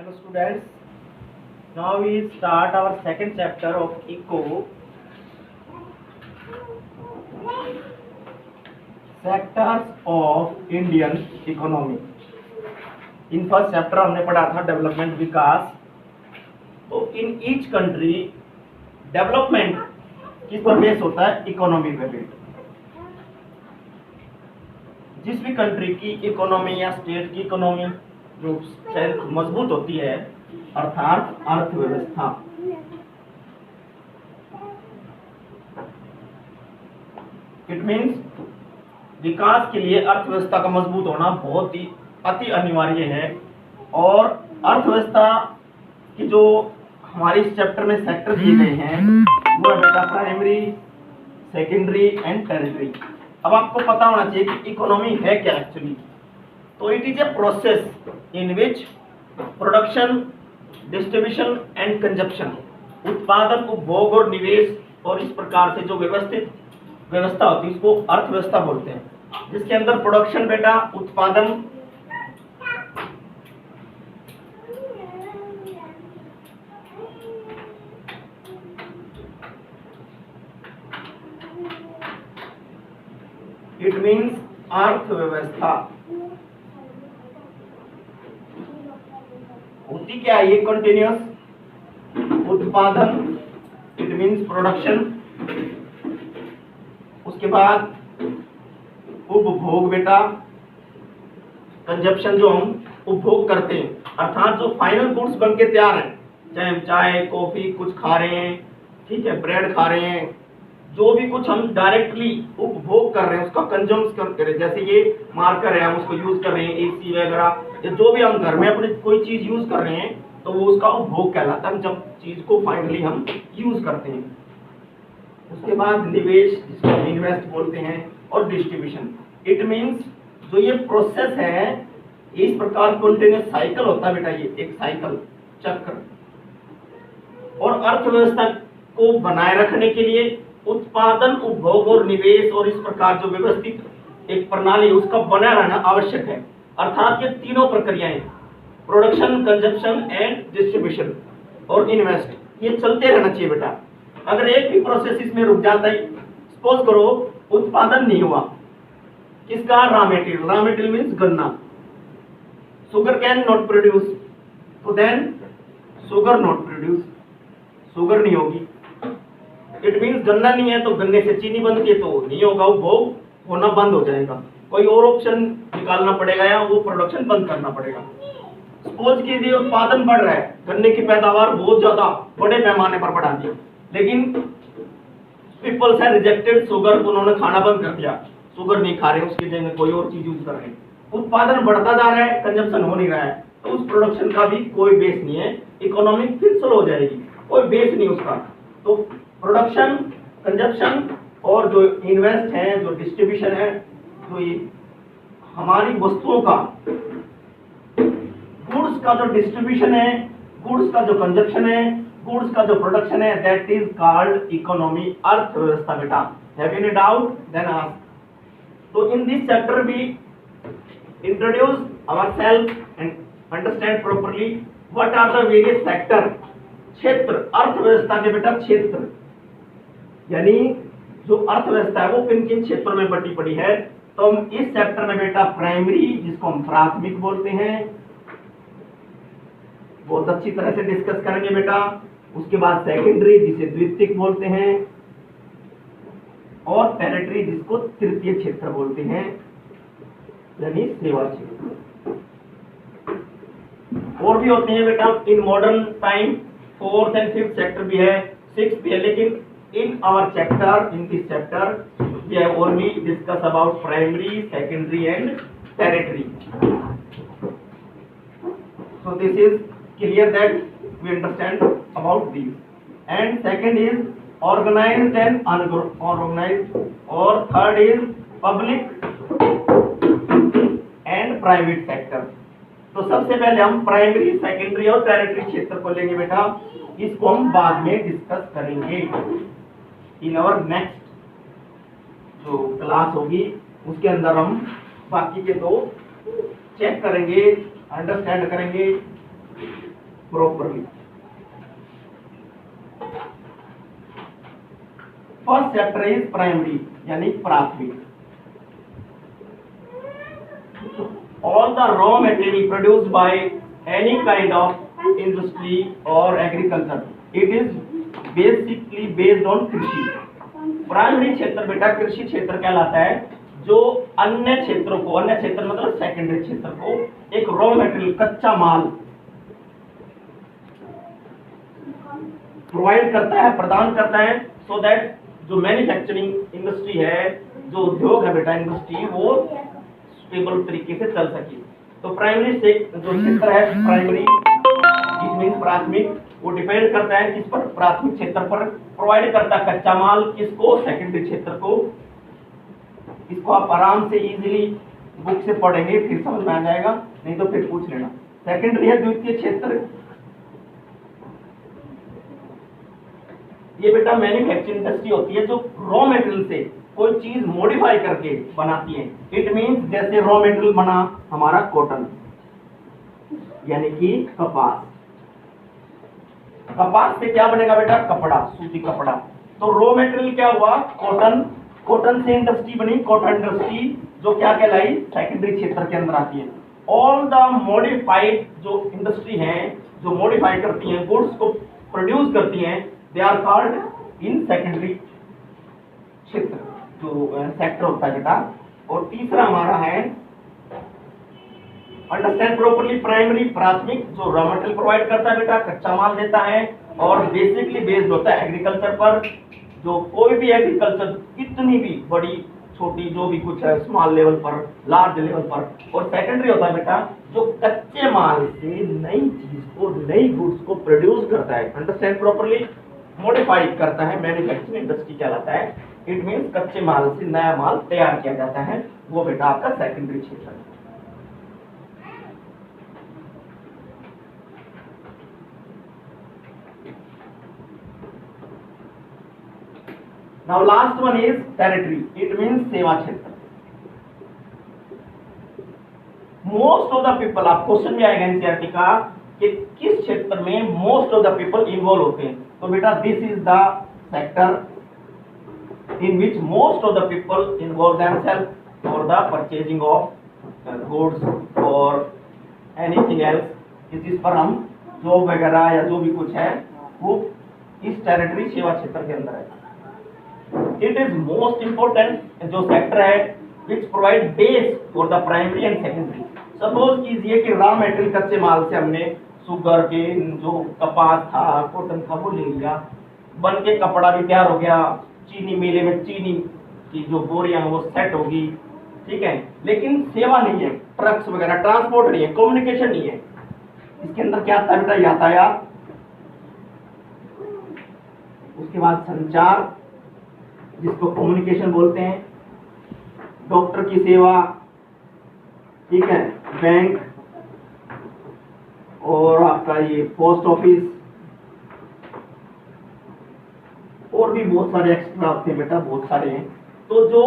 Hello students, now we start our second chapter of eco sectors of Indian economy. In first chapter हमने पढ़ा था development विकास। तो in each country development किस पर base होता है? इकोनॉमी पे बेस। जिस भी कंट्री की इकोनॉमी या स्टेट की इकोनॉमी जो मजबूत होती है अर्थात अर्थव्यवस्था, इट मीन्स विकास के लिए अर्थव्यवस्था का मजबूत होना बहुत ही अति अनिवार्य है। और अर्थव्यवस्था की जो हमारे इस चैप्टर में सेक्टर दिए गए हैं वो है बेटा प्राइमरी, सेकेंडरी एंड टेरिटरी। अब आपको पता होना चाहिए कि इकोनॉमी है क्या एक्चुअली। तो it is a process in which production, distribution and consumption, उत्पादन, उपभोग और निवेश और इस प्रकार से जो व्यवस्था होती है इसको अर्थव्यवस्था बोलते हैं। जिसके अंदर प्रोडक्शन बेटा उत्पादन, इट मीन्स अर्थव्यवस्था होती क्या है? ये कंटिन्यूअस उत्पादन, इट मीन्स प्रोडक्शन, उसके बाद उपभोग बेटा कंजप्शन, जो हम उपभोग करते हैं अर्थात जो फाइनल गुड्स बन के तैयार हैं, चाहे हम चाय कॉफी कुछ खा रहे हैं, ठीक है, ब्रेड खा रहे हैं, जो भी कुछ हम डायरेक्टली उपभोग कर रहे हैं उसका कंज्यूम कर रहे हैं। जैसे ये मार्कर है, हम उसको यूज कर रहे हैं, एसी वगैरह, या जो भी हम घर में अपने कोई चीज यूज कर रहे हैं तो वो उसका उपभोग कहलाता है जब चीज को फाइनली हम यूज करते हैं। उसके बाद निवेश जिसको इन्वेस्ट बोलते हैं, और डिस्ट्रीब्यूशन, इट मीन्स जो ये प्रोसेस है इस प्रकार कंटिन्यूअस साइकिल होता है बेटा, ये एक साइकिल चक्र। और अर्थव्यवस्था को बनाए रखने के लिए उत्पादन, उपभोग और निवेश और इस प्रकार जो व्यवस्थित एक प्रणाली है उसका बना रहना आवश्यक है। अर्थात ये तीनों प्रक्रियाएं प्रोडक्शन, कंजप्शन एंड डिस्ट्रीब्यूशन और इन्वेस्ट, ये चलते रहना चाहिए बेटा। अगर एक भी प्रोसेस इसमें रुक जाता है, सपोज करो उत्पादन नहीं हुआ किसका? रॉ मटेरियल मीन्स गन्ना, सुगर कैन नॉट प्रोड्यूस, तो then sugar not produce, sugar नहीं होगी। इट मीन्स गन्ना नहीं है तो गन्ने से चीनी बनती है तो नहीं होगा, उपभोग होना बंद हो जाएगा, कोई और ऑप्शन निकालना पड़ेगा या वो प्रोडक्शन बंद करना पड़ेगा। सपोज कीजिए उत्पादन बढ़ रहा है, गन्ने की पैदावार बहुत ज्यादा बड़े पैमाने पर बढ़ा दी, लेकिन पीपल्स है रिजेक्टेड शुगर, उन्होंने खाना बंद कर दिया, शुगर नहीं खा रहे, उसकी जगह कोई और चीज यूज कर रहे हैं, उत्पादन बढ़ता जा रहा है, कंजप्शन हो नहीं रहा है, तो उस प्रोडक्शन का भी कोई बेस नहीं है, इकोनॉमी फिर स्लो हो जाएगी, कोई बेस नहीं उसका। तो प्रोडक्शन, कंजप्शन और जो इन्वेस्ट है, जो डिस्ट्रीब्यूशन है, जो ये हमारी वस्तुओं का, गुड्स का जो डिस्ट्रीब्यूशन है, गुड्स का जो कंजप्शन है, गुड्स का जो प्रोडक्शन है, दैट इज कॉल्ड इकोनॉमी, अर्थव्यवस्था बेटा। Have any doubt? Then ask. तो in this chapter we introduce ourselves and understand properly what are the various sector, क्षेत्र, अर्थव्यवस्था के बेटा क्षेत्र, यानी जो अर्थव्यवस्था है वो किन किन क्षेत्रों में बटी पड़ी है। तो हम इस चैप्टर में बेटा प्राइमरी, जिसको हम प्राथमिक बोलते हैं, बहुत अच्छी तरह से डिस्कस करेंगे बेटा। उसके बाद सेकेंडरी जिसे द्वितीयक बोलते हैं, और टेरिटरी जिसको तृतीय क्षेत्र बोलते हैं, यानी सेवा क्षेत्र। और भी होते हैं बेटा in modern time, fourth and fifth sector भी है, सिक्स भी है, लेकिन in our chapter, in this chapter we have only discussed about primary, secondary and tertiary. So this is clear that we understand about these. And second is organized and unorganized, or third is public and private sector. तो सबसे पहले हम primary, secondary और territory क्षेत्र को लेंगे बेटा, इसको हम बाद में डिस्कस करेंगे इन आवर नेक्स्ट जो क्लास होगी, उसके अंदर हम बाकी के दो चेक करेंगे, अंडरस्टैंड करेंगे properly. First chapter is primary यानी प्राथमिक. All the raw material produced by any kind of industry or agriculture, it is basically based on कृषि. प्राइमरी क्षेत्र बेटा कृषि क्षेत्र कहलाता है जो अन्य क्षेत्रों को, अन्य क्षेत्र मतलब सेकेंडरी क्षेत्र को एक रॉ मटेरियल कच्चा माल प्रोवाइड करता है, प्रदान करता है, सो दैट जो मैन्युफैक्चरिंग इंडस्ट्री है, जो उद्योग है बेटा इंडस्ट्री, वो स्टेबल तरीके से चल सके. तो प्राइमरी से जो क्षेत्र है प्राइमरी इट मींस प्राथमिक, वो डिपेंड करता है किस पर, प्राथमिक क्षेत्र पर प्रोवाइड करता है कच्चा माल किसको, सेकेंडरी क्षेत्र को. इसको आप आराम से इजीली बुक से पढ़ेंगे फिर समझ में आ जाएगा, नहीं तो फिर पूछ लेना. सेकेंडरी है द्वितीय क्षेत्र. ये बेटा मैन्युफैक्चरिंग इंडस्ट्री होती है जो रॉ मटेरियल से कोई चीज मॉडिफाई करके बनाती है. इट मींस जैसे रॉ मटेरियल बना हमारा कॉटन यानी कि कपास. कपास से क्या बनेगा बेटा, कपड़ा, सूती कपड़ा. तो रॉ मटेरियल क्या हुआ, कॉटन. कॉटन से इंडस्ट्री बनी, कॉटन इंडस्ट्री जो क्या कहलाई, सेकेंडरी क्षेत्र के अंदर आती है. ऑल द मॉडिफाइड जो इंडस्ट्री है, जो मॉडिफाई करती हैं, गुड्स को प्रोड्यूस करती हैं, they are called in secondary क्षेत्र, जो सेक्टर होता है बेटा. और तीसरा हमारा है अंडरस्टैंड प्रॉपर्ली प्राइमरी, प्राथमिक जो रॉ मटेरियल प्रोवाइड करता है बेटा, कच्चा माल देता है और बेसिकली बेस्ड होता है एग्रीकल्चर पर. जो कोई भी एग्रीकल्चर कितनी भी बड़ी छोटी जो भी कुछ है, स्मॉल लेवल पर, लार्ज लेवल पर. और सेकेंडरी होता है बेटा जो कच्चे माल से नई चीज को, नई गुड्स को प्रोड्यूस करता है. अंडरस्टैंड प्रॉपर्ली, मॉडिफाई करता है, मैन्युफैक्चरिंग इंडस्ट्री कहलाता है. इट मींस कच्चे माल से नया माल तैयार किया जाता है, वो बेटा आपका सेकेंडरी क्षेत्र है. Now last one is territory. It means सेवा क्षेत्र. Most of the people, आप क्वेश्चन में आएगा एनसीईआरटी का कि किस क्षेत्र में most of the people involve होते हैं. तो बेटा this is the sector in which most of the people involve themselves for the purchasing of goods और एनीथिंग एल्स. इस पर हम जॉब वगैरह या जो भी कुछ है वो इस टेरिटरी सेवा क्षेत्र के अंदर है. It is most important जो सेक्टर है which provide base for the primary and secondary. Suppose कीजिए कि रॉ मटेरियल कच्चे माल से हमने शुगर के जो कपास था, कॉटन था, वो ले लिया, बन के कपड़ा भी तैयार हो गया, चीनी मिले में चीनी की जो बोरियां वो सेट होगी, ठीक है. लेकिन सेवा नहीं है, ट्रक्स वगैरह, ट्रांसपोर्ट नहीं है, कम्युनिकेशन नहीं है. इसके अंदर क्या आता है बेटा, यातायात, उसके बाद संचार जिसको कम्युनिकेशन बोलते हैं, डॉक्टर की सेवा, ठीक है, बैंक और आपका ये पोस्ट ऑफिस, और भी बहुत सारे एक्स्ट्रा होते हैं बेटा, बहुत सारे हैं. तो जो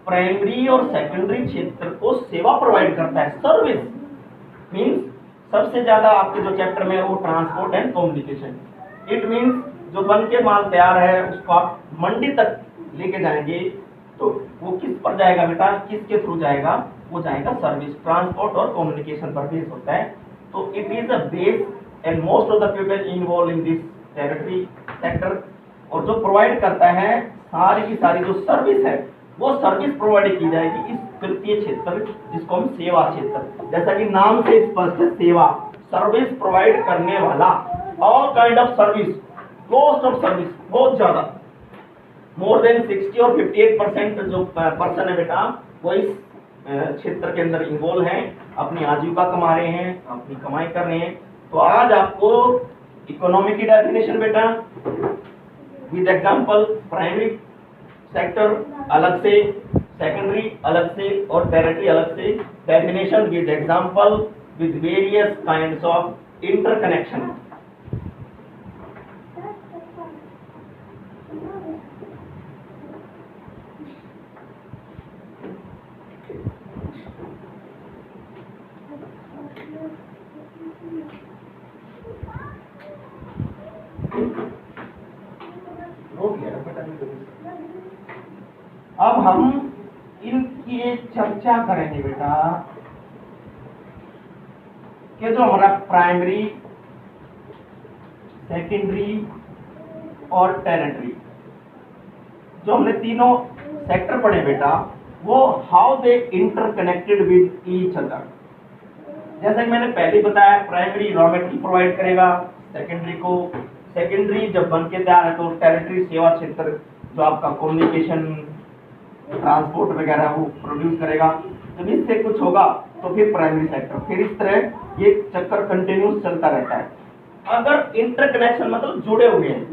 प्राइमरी और सेकेंडरी क्षेत्र को सेवा प्रोवाइड करता है, सर्विस मींस सबसे ज्यादा आपके जो चैप्टर में है वो transport and communication. It means जो बन के माल तैयार है उसको आप मंडी तक लेके जाएंगे तो वो किस पर जाएगा बेटा, किसके थ्रू जाएगा, वो जाएगा सर्विस, ट्रांसपोर्ट और कम्युनिकेशन पर बेस होता है. तो it is a base and most of the people involve in this territory sector. और जो प्रोवाइड करता है सारी की सारी जो सर्विस है वो सर्विस प्रोवाइड की जाएगी इस तृतीय क्षेत्र जिसको हम सेवा क्षेत्र, जैसा कि नाम से स्पष्ट है, सेवा, सर्विस प्रोवाइड करने वाला. All kind of service, cost of service बहुत ज्यादा, मोर देन 60 और 58% जो पर्सन है बेटा वो इस क्षेत्र के अंदर इन्वॉल्व हैं, अपनी आजीविका कमा रहे हैं, अपनी कमाई कर रहे हैं. तो आज आपको इकोनॉमी की डेफिनेशन बेटा विद एग्जांपल, प्राइमरी सेक्टर अलग से, सेकेंडरी अलग से और टेरिटरी अलग से, definition with example with various kinds of interconnection. अब हम इनकी एक चर्चा करेंगे बेटा कि जो हमारा प्राइमरी, सेकेंडरी और टेरिटरी, जो हमने तीनों सेक्टर पढ़े बेटा, वो how they interconnected with each other. जैसे कि मैंने पहले बताया, प्राइमरी रॉ मेटेरियल प्रोवाइड करेगा सेकेंडरी को, सेकेंडरी जब बन के तैयार है तो टेरिटरी सेवा क्षेत्र जो आपका कम्युनिकेशन, ट्रांसपोर्ट वगैरह वो प्रोड्यूस करेगा। जब इससे कुछ होगा तो फिर प्राइमरी सेक्टर, फिर इस तरह ये चक्कर कंटिन्यूस चलता रहता है। अगर इंटरकनेक्शन मतलब जुड़े हुए हैं,